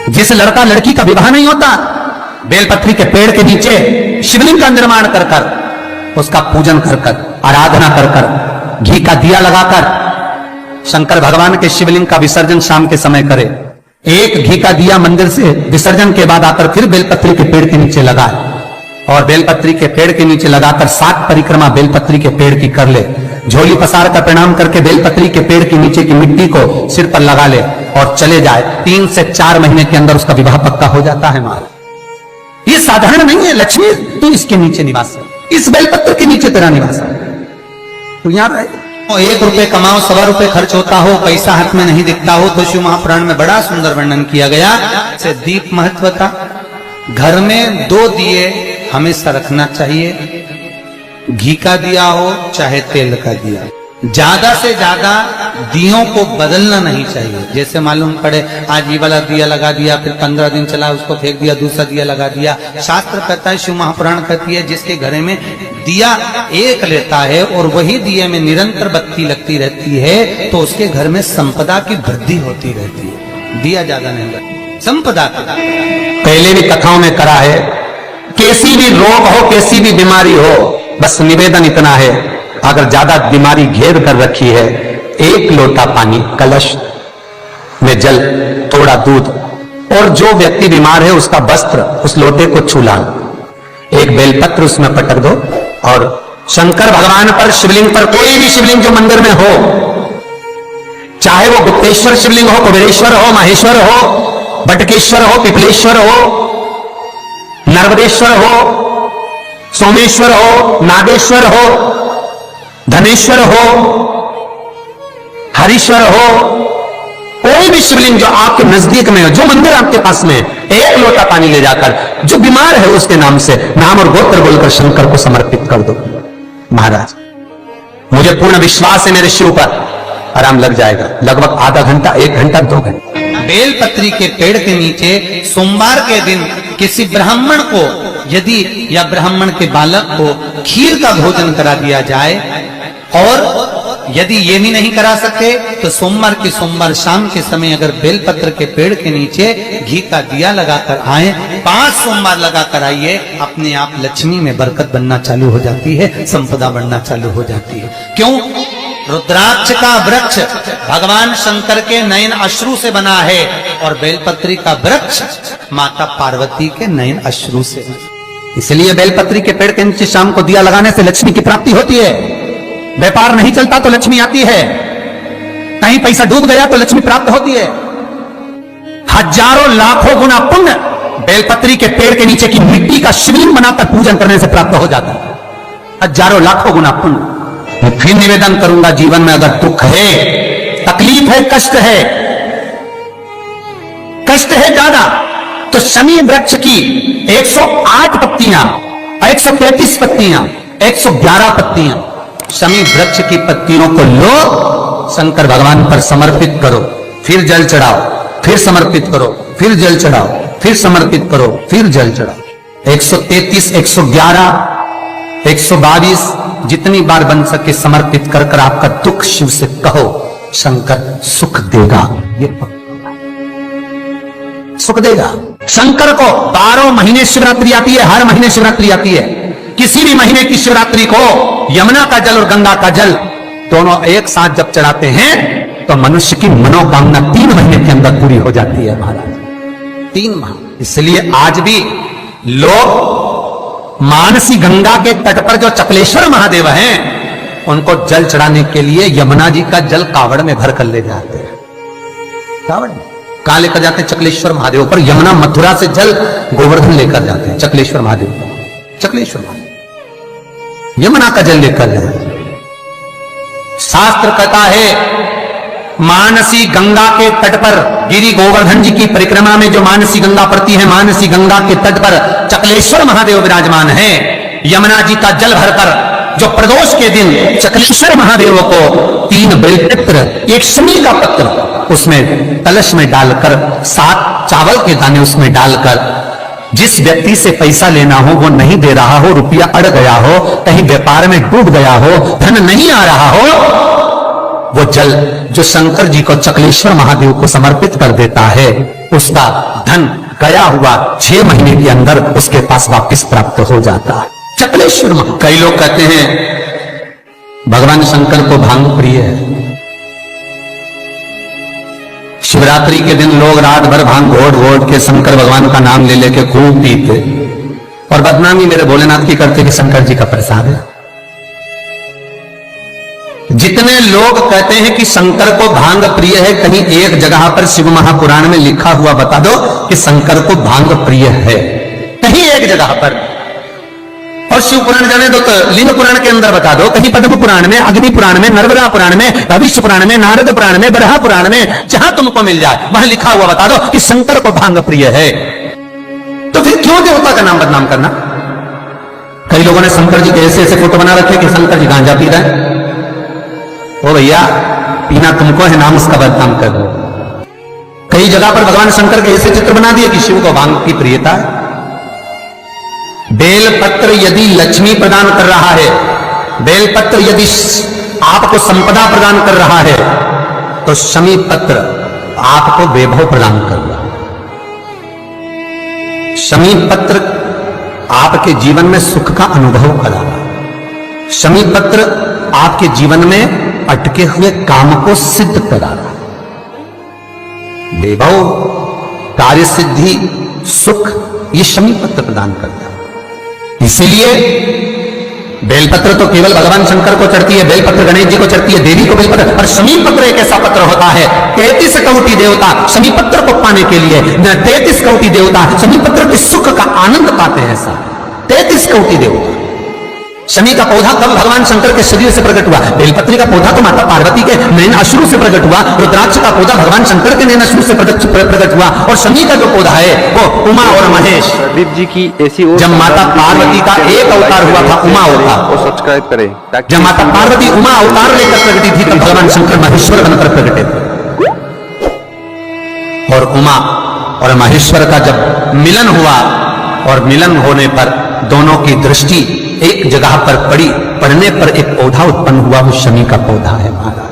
जिस लड़का लड़की का विवाह नहीं होता, बेलपत्री के पेड़ के नीचे शिवलिंग का निर्माण कर कर, उसका पूजन कर कर, आराधना कर कर, घी का दिया लगाकर शंकर भगवान के शिवलिंग का विसर्जन शाम के समय करे। एक घी का दिया मंदिर से विसर्जन के बाद आकर फिर बेलपत्री के पेड़ के नीचे लगाए और बेलपत्री के पेड़ के नीचे लगाकर 7 परिक्रमा बेलपत्री के पेड़ की कर ले। झोली पसार कर प्रणाम करके बेलपत्री के पेड़ के नीचे की मिट्टी को सिर पर लगा ले और चले जाए। 3 से 4 महीने के अंदर उसका विवाह पक्का हो जाता है। महाराज ये साधारण नहीं है। लक्ष्मी तू इसके नीचे निवास है, इस बेलपत्र के नीचे तेरा निवास है। तो यार 1 रुपए कमाओ, 1.25 रुपए खर्च होता हो, पैसा हाथ में नहीं दिखता हो, तो शिव महापुराण में बड़ा सुंदर वर्णन किया गया। से दीप महत्व का, घर में 2 दिए हमेशा रखना चाहिए, घी का दिया हो चाहे तेल का दिया। ज्यादा से ज्यादा दियों को बदलना नहीं चाहिए। जैसे मालूम पड़े आज ये वाला दिया लगा दिया, फिर 15 दिन चला उसको फेंक दिया, दूसरा दिया लगा दिया। शास्त्र कहता है, शिव महापुराण कहती है, जिसके घर में दिया एक लेता है और वही दिए में निरंतर बत्ती लगती रहती है तो उसके घर में संपदा की वृद्धि होती रहती है। दिया ज्यादा नहीं लगता, संपदा की। पहले भी कथाओं में करा है, कैसी भी रोग हो, कैसी भी बीमारी हो, बस निवेदन इतना है, अगर ज्यादा बीमारी घेर कर रखी है, 1 लोटा पानी, कलश में जल, थोड़ा दूध, और जो व्यक्ति बीमार है उसका वस्त्र उस लोटे को छूला, एक बेलपत्र उसमें पटक दो और शंकर भगवान पर, शिवलिंग पर, कोई भी शिवलिंग जो मंदिर में हो, चाहे वो गुप्तेश्वर शिवलिंग हो, कुबेरेश्वर हो, माहेश्वर हो, बटकेश्वर हो, पिपलेश्वर हो, नर्मदेश्वर हो, सोमेश्वर हो, नागेश्वर हो, धनेश्वर हो, हरीश्वर हो, कोई भी शिवलिंग जो आपके नजदीक में हो, जो मंदिर आपके पास में, 1 लोटा पानी ले जाकर जो बीमार है उसके नाम से नाम और गोत्र बोलकर शंकर को समर्पित कर दो। महाराज मुझे पूर्ण विश्वास है मेरे शिव पर आराम लग जाएगा। लगभग आधा घंटा, 1 घंटा, 2 घंटे। बेलपत्री के पेड़ के नीचे सोमवार के दिन किसी ब्राह्मण को यदि या ब्राह्मण के बालक को खीर का भोजन करा दिया जाए, और यदि ये भी नहीं करा सके तो सोमवार की सोमवार शाम के समय अगर बेलपत्र के पेड़ के नीचे घी का दिया लगाकर आए, 5 सोमवार लगाकर आइए, अपने आप लक्ष्मी में बरकत बनना चालू हो जाती है, संपदा बनना चालू हो जाती है। क्यों? रुद्राक्ष का वृक्ष भगवान शंकर के नयन अश्रु से बना है और बेलपत्री का वृक्ष माता पार्वती के नयन अश्रु से। इसलिए बेलपत्री के पेड़ के नीचे शाम को दिया लगाने से लक्ष्मी की प्राप्ति होती है। व्यापार नहीं चलता तो लक्ष्मी आती है, कहीं पैसा डूब गया तो लक्ष्मी प्राप्त होती है। हजारों लाखों गुना पुण्य बेलपत्री के पेड़ के नीचे की मिट्टी का शिवलिंग बनाकर पूजन करने से प्राप्त हो जाता है। हजारों लाखों गुना पुण्य। मैं फिर निवेदन करूंगा, जीवन में अगर दुख है, तकलीफ है, कष्ट है ज्यादा, तो शमी वृक्ष की 108 पत्तियां, 133 पत्तियां, 111 पत्तियां, शमी वृक्ष की पत्तियों को लो, शंकर भगवान पर समर्पित करो, फिर जल चढ़ाओ, फिर समर्पित करो, फिर जल चढ़ाओ, फिर समर्पित करो, फिर जल चढ़ाओ। 133, 111, 122 जितनी बार बन सके समर्पित कर कर आपका दुख शिव से कहो, शंकर सुख देगा। ये सुख देगा। शंकर को 12 महीने शिवरात्रि आती है, हर महीने शिवरात्रि आती है। किसी भी महीने की शिवरात्रि को यमुना का जल और गंगा का जल दोनों एक साथ जब चढ़ाते हैं तो मनुष्य की मनोकामना 3 महीने के अंदर पूरी हो जाती है। महाराज 3 माह। इसलिए आज भी लोग मानसी गंगा के तट पर जो चकलेश्वर महादेव हैं, उनको जल चढ़ाने के लिए यमुना जी का जल कावड़ में भर कर ले जाते हैं। कावड़ में कहां लेकर जाते हैं? चकलेश्वर महादेव पर। यमुना मथुरा से जल गोवर्धन लेकर जाते हैं चकलेश्वर महादेव, चकलेश्वर महादेव यमुना का जल लेकर जाते। शास्त्र कहता है मानसी गंगा के तट पर गिरि गोवर्धन जी की परिक्रमा में जो मानसी गंगा पड़ती है, मानसी गंगा के तट पर चकलेश्वर महादेव विराजमान है। यमुना जी का जल भरकर जो प्रदोष के दिन चकलेश्वर महादेव को 3 बेलपत्र, 1 शमी का पत्र उसमें कलश में डालकर, 7 चावल के दाने उसमें डालकर, जिस व्यक्ति से पैसा लेना हो वो नहीं दे रहा हो, रुपया अड़ गया हो, कहीं व्यापार में डूब गया हो, धन नहीं आ रहा हो, वो जल जो शंकर जी को, चकलेश्वर महादेव को समर्पित कर देता है, उसका धन गया हुआ 6 महीने के अंदर उसके पास वापस प्राप्त हो जाता है। चकलेश्वर महाराज। कई लोग कहते हैं भगवान शंकर को भांग प्रिय है। शिवरात्रि के दिन लोग रात भर भांग घोट घोट के शंकर भगवान का नाम ले लेके खूब पीते और बदनामी मेरे भोलेनाथ की करते कि शंकर जी का प्रसाद है। जितने लोग कहते हैं कि शंकर को भांग प्रिय है, कहीं एक जगह पर शिव महापुराण में लिखा हुआ बता दो कि शंकर को भांग प्रिय है, कहीं एक जगह पर। और शिव पुराण जाने दो तो लिंग पुराण के अंदर बता दो, कहीं पद्म पुराण में, अग्नि पुराण में, नर्मदा पुराण में, भविष्य पुराण में, नारद पुराण में, बरहा पुराण में, जहां तुमको मिल जाए वहां लिखा हुआ बता दो कि शंकर को भांग प्रिय है। तो फिर क्यों देवता का नाम बदनाम करना? कई लोगों ने शंकर जी के ऐसे ऐसे फोटो बना रखे कि शंकर जी गांजा पी रहे हैं। ओ भैया, पीना तुमको है, नाम उसका बदनाम कर दो। कई जगह पर भगवान शंकर के ऐसे चित्र बना दिए कि शिव को भांग की प्रियता है। बेलपत्र यदि लक्ष्मी प्रदान कर रहा है, बेलपत्र यदि आपको संपदा प्रदान कर रहा है, तो शमी पत्र आपको वैभव प्रदान कर रहा है। शमी पत्र आपके जीवन में सुख का अनुभव करा रहा है। शमी पत्र आपके जीवन में अटके हुए काम को सिद्ध करा रहा है। वैभव, कार्य सिद्धि, सुख, ये शमी पत्र प्रदान करता है। इसीलिए बेलपत्र तो केवल भगवान शंकर को चढ़ती है, बेलपत्र गणेश जी को चढ़ती है, देवी को बेलपत्र, और शमी पत्र एक ऐसा पत्र होता है 33 कोटि देवता शमी पत्र को पाने के लिए, 33 कोटि देवता शमी पत्र के सुख का आनंद पाते हैं। ऐसा 33 कोटि देवता। शमी का पौधा कब भगवान शंकर के शरीर से प्रकट हुआ? बेलपत्री का पौधा तो माता पार्वती के नैन अश्रु से प्रकट हुआ, रुद्राक्ष का पौधा भगवान शंकर के नैन अश्रु से प्रकट हुआ, और शमी का जो पौधा है वो उमा और महेश जी की ऐसी जब माता पार्वती का एक अवतार हुआ था, उमा अवतार, सब्सक्राइब करें। जब माता पार्वती उमा अवतार लेकर प्रकटी थी तब भगवान शंकर महेश्वर बनकर प्रकटे थे। और उमा और महेश्वर का जब मिलन हुआ और मिलन होने पर दोनों की दृष्टि एक जगह पर पड़ी, पड़ने पर एक पौधा उत्पन्न हुआ, वो शमी का पौधा है महाराज।